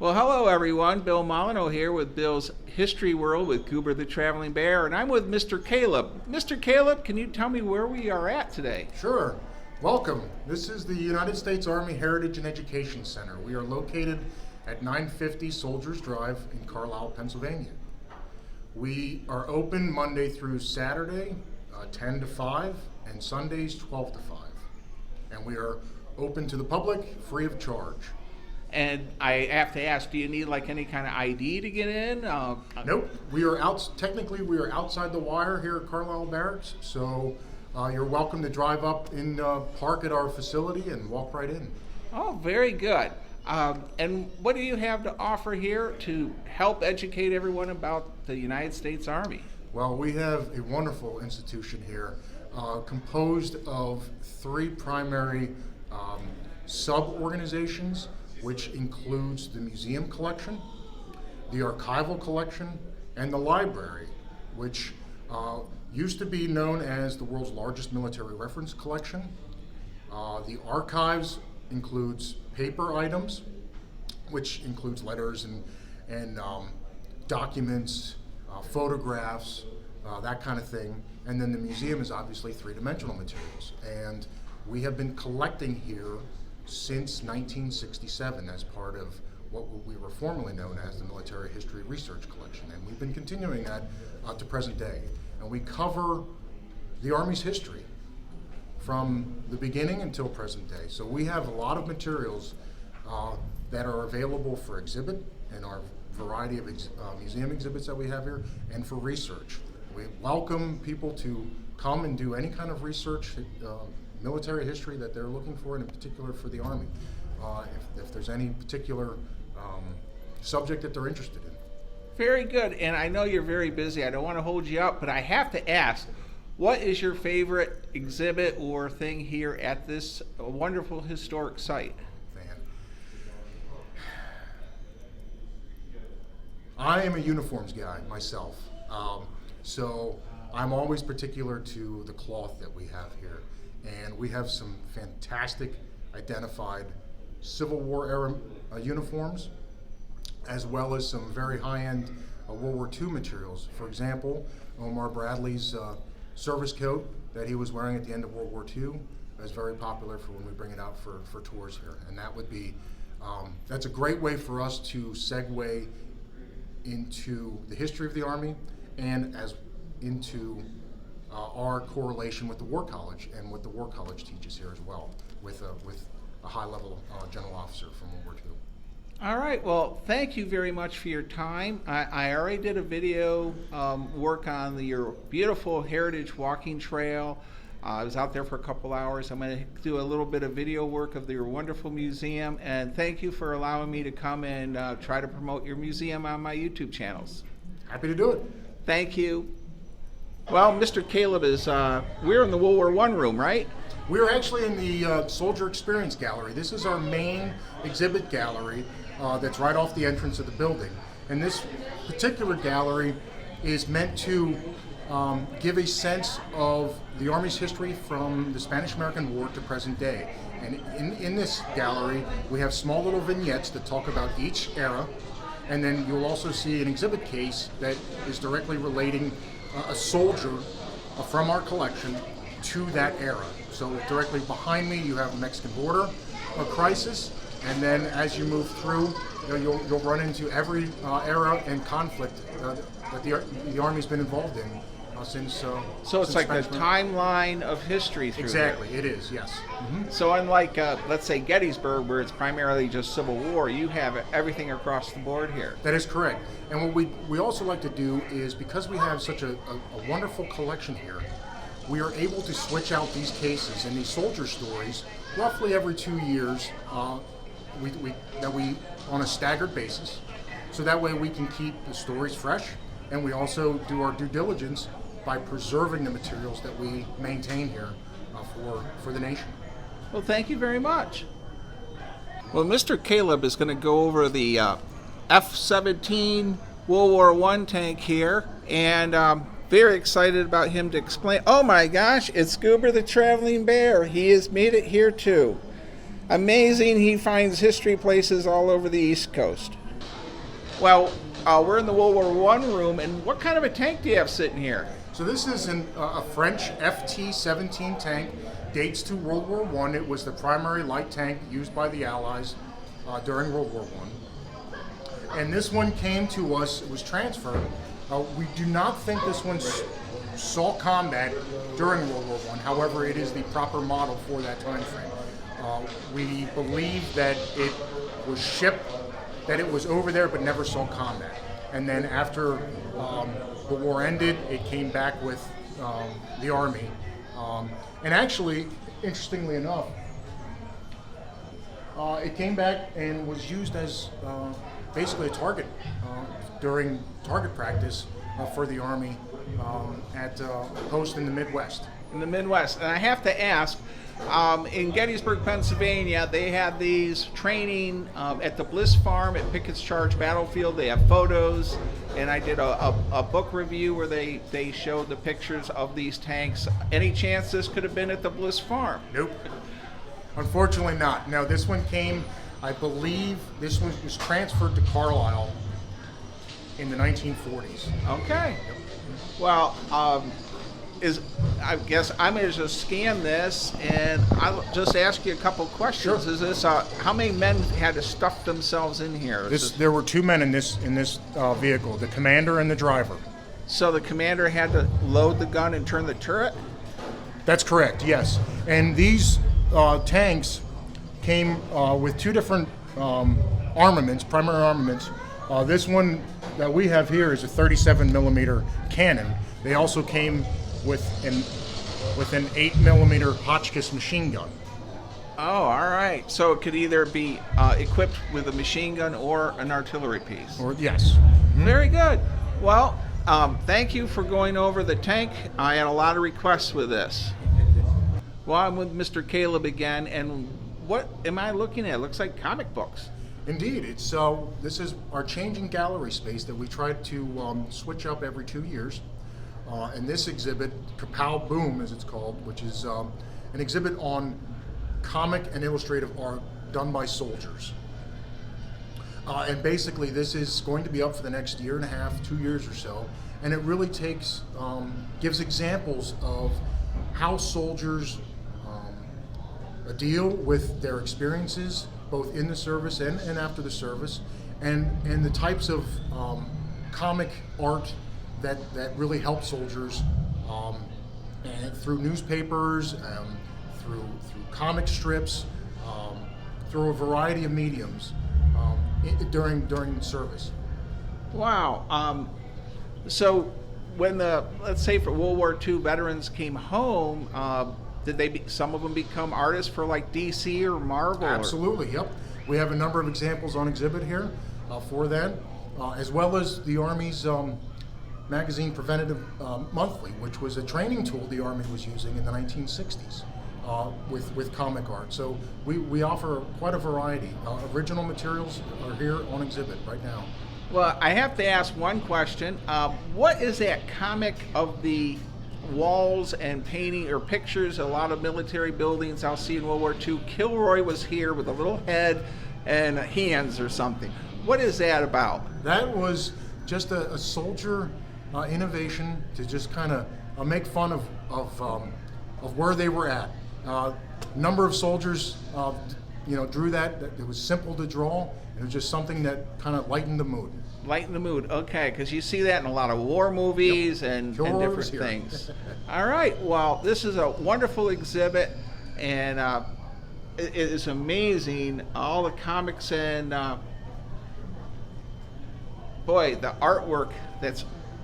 Well, hello everyone. Bill Molyneux here with Bill's History World with Goober the Traveling Bear, and I'm with Mr. Kaleb. Mr. Kaleb, can you tell me where we are at today? Sure. Welcome. This is the United States Army Heritage and Education Center. We are located at 950 Soldiers Drive in Carlisle, Pennsylvania. We are open Monday through Saturday, 10 to 5, and Sundays 12 to 5. And we are open to the public, free of charge. And I have to ask, do you need like any kind of ID to get in? Nope. We are technically we are outside the wire here at Carlisle Barracks, so you're welcome to drive up and park at our facility and walk right in. Oh, very good. And what do you have to offer here to help educate everyone about the United States Army? Well, we have a wonderful institution here composed of three primary sub-organizations, which includes the museum collection, the archival collection, and the library, which used to be known as the world's largest military reference collection. The archives includes paper items, which includes letters and documents, photographs, that kind of thing. And then the museum is obviously three-dimensional materials. And we have been collecting here since 1967 as part of what we were formerly known as the Military History Research Collection. And we've been continuing that to present day. And we cover the Army's history from the beginning until present day. So we have a lot of materials that are available for exhibit in our variety of museum exhibits that we have here, and for research. We welcome people to come and do any kind of research, military history that they're looking for, and in particular for the Army, if there's any particular subject that they're interested in. Very good. And I know you're very busy. I don't want to hold you up, but I have to ask, what is your favorite exhibit or thing here at this wonderful historic site? I am a uniforms guy myself, so I'm always particular to the cloth that we have here. And we have some fantastic identified Civil War era uniforms, as well as some very high-end World War II materials. For example, Omar Bradley's service coat that he was wearing at the end of World War II is very popular for when we bring it out for tours here. And that would be, that's a great way for us to segue into the history of the Army and into our correlation with the War College and what the War College teaches here as well, with a high-level general officer from World War II. All right. Well, thank you very much for your time. I already did a video work on your beautiful heritage walking trail. I was out there for a couple hours. I'm going to do a little bit of video work of your wonderful museum, and thank you for allowing me to come and try to promote your museum on my YouTube channels. Happy to do it. Thank you. Well, Mr. Kaleb is, we're in the World War I room, right? We're actually in the Soldier Experience Gallery. This is our main exhibit gallery that's right off the entrance of the building. And this particular gallery is meant to give a sense of the Army's history from the Spanish-American War to present day. And in this gallery, we have small little vignettes that talk about each era, and then you'll also see an exhibit case that is directly relating a soldier from our collection to that era. So directly behind me, you have the Mexican border crisis, and then as you move through, you'll run into every era and conflict that the Army's been involved in since. So it's like the timeline of history through Exactly, there. it is, yes. Mm-hmm. So unlike, let's say, Gettysburg, where it's primarily just Civil War, you have everything across the board here. That is correct. And what we also like to do is, because we have such a wonderful collection here, we are able to switch out these cases and these soldier stories roughly every 2 years, we on a staggered basis. So that way we can keep the stories fresh, and we also do our due diligence by preserving the materials that we maintain here for the nation. Well, thank you very much. Well, Mr. Kaleb is going to go over the F-17 World War I tank here, and very excited about him to explain. Oh my gosh, it's Goober the Traveling Bear. He has made it here too. Amazing, he finds history places all over the East Coast. Well, we're in the World War I room, and what kind of a tank do you have sitting here? So this is a French F-17 tank, dates to World War I. It was the primary light tank used by the Allies during World War I. And this one came to us, it was transferred. We do not think this one saw combat during World War I. However, it is the proper model for that time frame. We believe that it was shipped, that it was over there but never saw combat. And then after the war ended, it came back with the Army. And actually, interestingly enough, it came back and was used as basically a target during target practice for the Army at a post in the Midwest. In the Midwest. And I have to ask, in Gettysburg, Pennsylvania, they had these training at the Bliss Farm at Pickett's Charge Battlefield. They have photos, and I did a book review where they showed the pictures of these tanks. Any chance this could have been at the Bliss Farm? Nope. Unfortunately not. Now this one came, I believe, this one was transferred to Carlisle in the 1940s. Okay. Well, I guess I'm going to just scan this, and I'll just ask you a couple questions. Sure. Is this how many men had to stuff themselves in here? There were two men in this vehicle, the commander and the driver. So the commander had to load the gun and turn the turret? That's correct, yes. And these tanks came with two different armaments, primary armaments. This one that we have here is a 37 millimeter cannon. They also came with an 8 millimeter Hotchkiss machine gun. Oh, all right. So it could either be equipped with a machine gun or an artillery piece. Or yes. Very good. Well, thank you for going over the tank. I had a lot of requests with this. Well, I'm with Mr. Kaleb again, and what am I looking at? It looks like comic books. Indeed, it's this is our changing gallery space that we try to switch up every 2 years. And this exhibit, Kapow Boom as it's called, which is an exhibit on comic and illustrative art done by soldiers. And basically this is going to be up for the next year and a half, 2 years or so, and it really gives examples of how soldiers deal with their experiences both in the service and after the service, and the types of comic art that really help soldiers, and through newspapers, through comic strips, through a variety of mediums during service. Wow. So when let's say for World War II veterans came home, did some of them become artists for like DC or Marvel? Absolutely, yep. We have a number of examples on exhibit here for that, as well as the Army's magazine Preventative Monthly, which was a training tool the Army was using in the 1960s with comic art. So we offer quite a variety. Original materials are here on exhibit right now. Well, I have to ask one question. What is that comic of the walls and painting or pictures? A lot of military buildings I'll see in World War II. Kilroy was here with a little head and hands or something. What is that about? That was just a soldier innovation to just kind of make fun of where they were at. Number of soldiers, drew that. It was simple to draw. It was just something that kind of lightened the mood. Lighten the mood, okay, because you see that in a lot of war movies and different things. All right, well, this is a wonderful exhibit, and it is amazing, all the comics and, boy, the artwork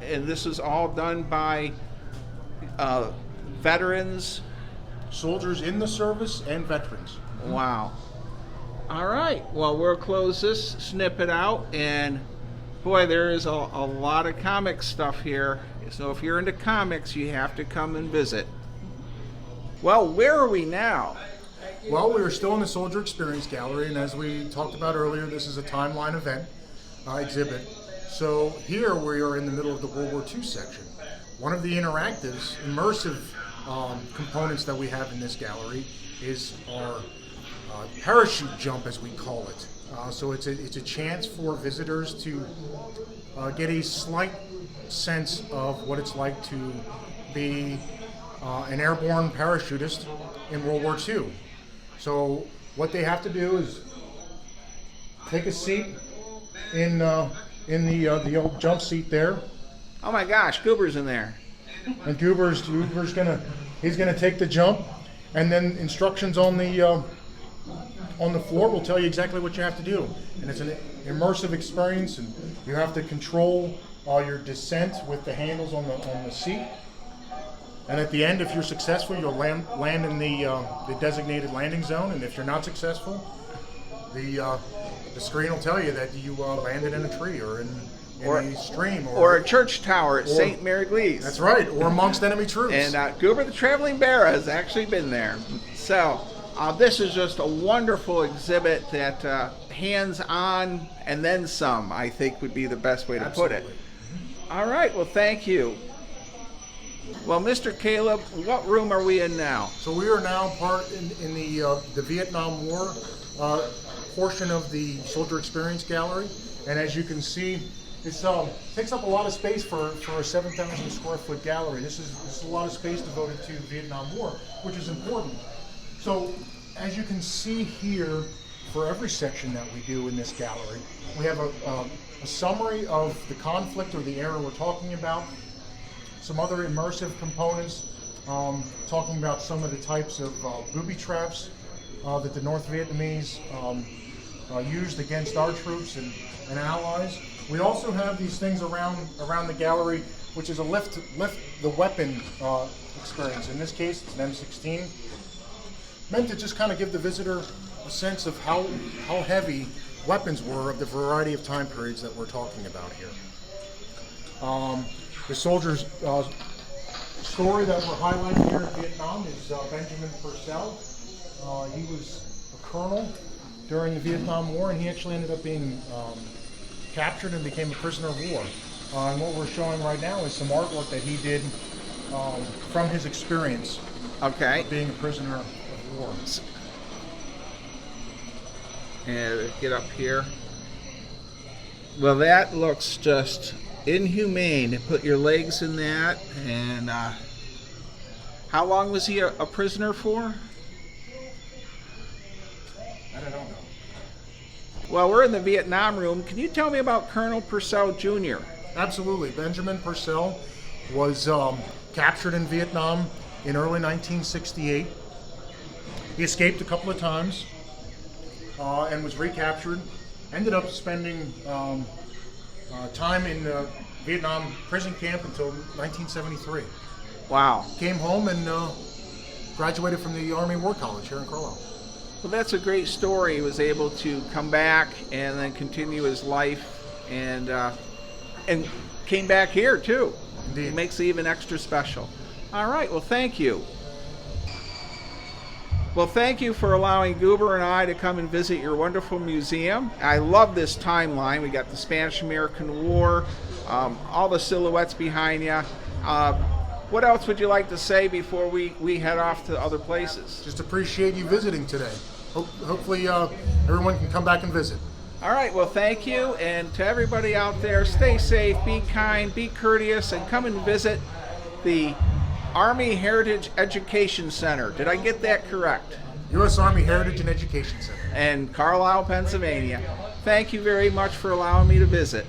and this is all done by veterans. Soldiers in the service and veterans. Wow. All right, well, we'll close this snippet out, and boy, there is a lot of comic stuff here. So if you're into comics, you have to come and visit. Well, where are we now? Well, we are still in the Soldier Experience Gallery, and as we talked about earlier, this is a timeline event exhibit. So here we are in the middle of the World War II section. One of the interactive, immersive components that we have in this gallery is our parachute jump, as we call it. So it's a chance for visitors to get a slight sense of what it's like to be an airborne parachutist in World War II. So what they have to do is take a seat in the old jump seat there, Oh my gosh, Goober's in there. and Goober's gonna take the jump, and then instructions on the floor will tell you exactly what you have to do. And it's an immersive experience, and you have to control your descent with the handles on the seat. And at the end, if you're successful, you'll land in the designated landing zone. And if you're not successful, the screen will tell you that you landed in a tree or in a stream Or a church tower at St. Mary Glees. That's right, or amongst enemy troops. And Goober the Traveling Bear has actually been there. So this is just a wonderful exhibit that hands-on and then some, I think, would be the best way to put it. All right, well, thank you. Well, Mr. Kaleb, what room are we in now? So we are now part in the Vietnam War portion of the Soldier Experience Gallery, and as you can see, it takes up a lot of space for a 7,000 square foot gallery. This is a lot of space devoted to the Vietnam War, which is important. So as you can see here, for every section that we do in this gallery, we have a summary of the conflict or the era we're talking about, some other immersive components, talking about some of the types of booby traps that the North Vietnamese used against our troops and allies. We also have these things around the gallery, which is a lift the weapon experience. In this case, it's an M16, meant to just kind of give the visitor a sense of how heavy weapons were of the variety of time periods that we're talking about here. The soldier's story that we're highlighting here in Vietnam is Benjamin Purcell. He was a colonel during the Vietnam War, and he actually ended up being captured and became a prisoner of war. And what we're showing right now is some artwork that he did from his experience Okay. of being a prisoner of war. And get up here. Well, that looks just inhumane. Put your legs in that. And how long was he a prisoner for? I don't know. Well, we're in the Vietnam room. Can you tell me about Colonel Purcell Jr.? Absolutely. Benjamin Purcell was captured in Vietnam in early 1968. He escaped a couple of times and was recaptured. Ended up spending time in Vietnam prison camp until 1973. Wow. Came home and graduated from the Army War College here in Carlisle. Well, that's a great story. He was able to come back and then continue his life, and came back here too. Indeed. It makes it even extra special. All right. Well, thank you. Well, thank you for allowing Goober and I to come and visit your wonderful museum. I love this timeline. We got the Spanish-American War, all the silhouettes behind you. What else would you like to say before we head off to other places? Just appreciate you visiting today. Hopefully everyone can come back and visit. All right, well, thank you. And to everybody out there, stay safe, be kind, be courteous, and come and visit the Army Heritage Education Center. Did I get that correct? U.S. Army Heritage and Education Center. And Carlisle, Pennsylvania. Thank you very much for allowing me to visit.